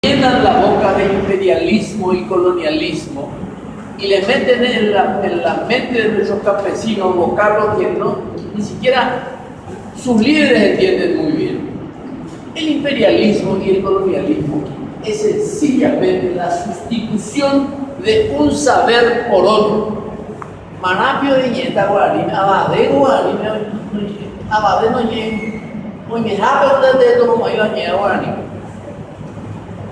llenan la boca de imperialismo y colonialismo y le meten en la mente de nuestros campesinos vocablos que ni siquiera sus líderes entienden muy bien. El imperialismo y el colonialismo es sencillamente la sustitución de un saber por otro. Manapio de ñeta guaraní, abade guaraní, abade no ñe, muy me jabe de todo como iba ñe guaraní.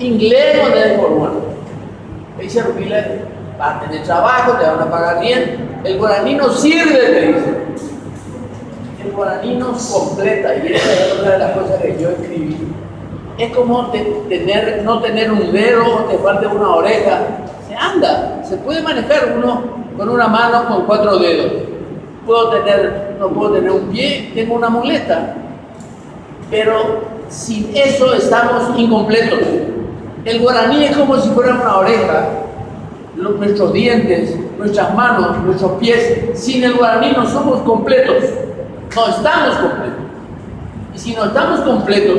Inglés no te forman. Dice Rupile, vas a tener trabajo, te van a pagar bien. El guaraní no sirve, te dice. El guaraní no completa, y esa es una de las cosas que yo escribí. Es como no tener un dedo o te falta una oreja. Se anda, se puede manejar uno con una mano con 4 dedos. No puedo tener un pie, tengo una muleta. Pero sin eso estamos incompletos. El guaraní es como si fuera una oreja, nuestros dientes, nuestras manos, nuestros pies. Sin el guaraní no somos completos, no estamos completos. Y si no estamos completos,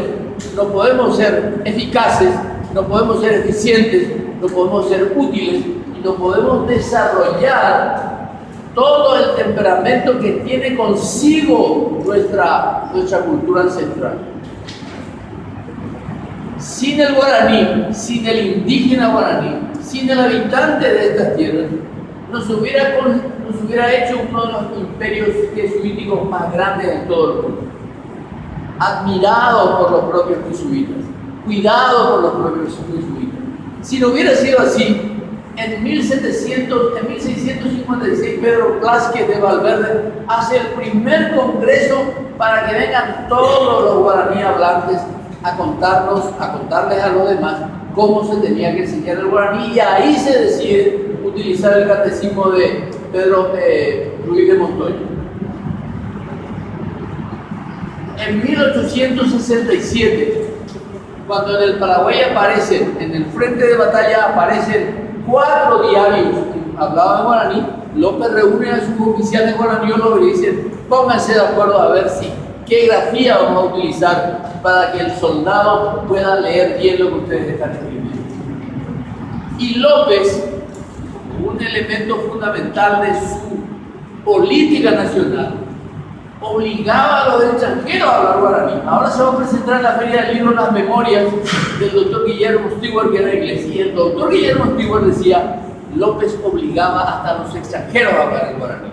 no podemos ser eficaces, no podemos ser eficientes, no podemos ser útiles y no podemos desarrollar todo el temperamento que tiene consigo nuestra cultura ancestral. Sin el guaraní, sin el indígena guaraní, sin el habitante de estas tierras, nos hubiera hecho uno de los imperios jesuíticos más grandes de todo el mundo. Admirado por los propios jesuitas, cuidado por los propios jesuitas. Si no hubiera sido así, en 1656 Pedro Blasquez de Valverde hace el primer congreso para que vengan todos los guaraní hablantes a contarles a los demás cómo se tenía que enseñar el guaraní, y ahí se decide utilizar el catecismo de Pedro Ruiz de Montoya. En 1867, cuando en el Paraguay en el frente de batalla aparecen 4 diarios que hablaban guaraní, López reúne a sus oficiales guaraniólogos y dicen: pónganse de acuerdo a ver qué grafía vamos a utilizar para que el soldado pueda leer bien lo que ustedes están escribiendo. Y López, un elemento fundamental de su política nacional, obligaba a los extranjeros a hablar guaraní. Ahora se va a presentar en la Feria del Libro las memorias del doctor Guillermo Stewart, que era inglés, y el doctor Guillermo Stewart decía: López obligaba hasta a los extranjeros a hablar el guaraní.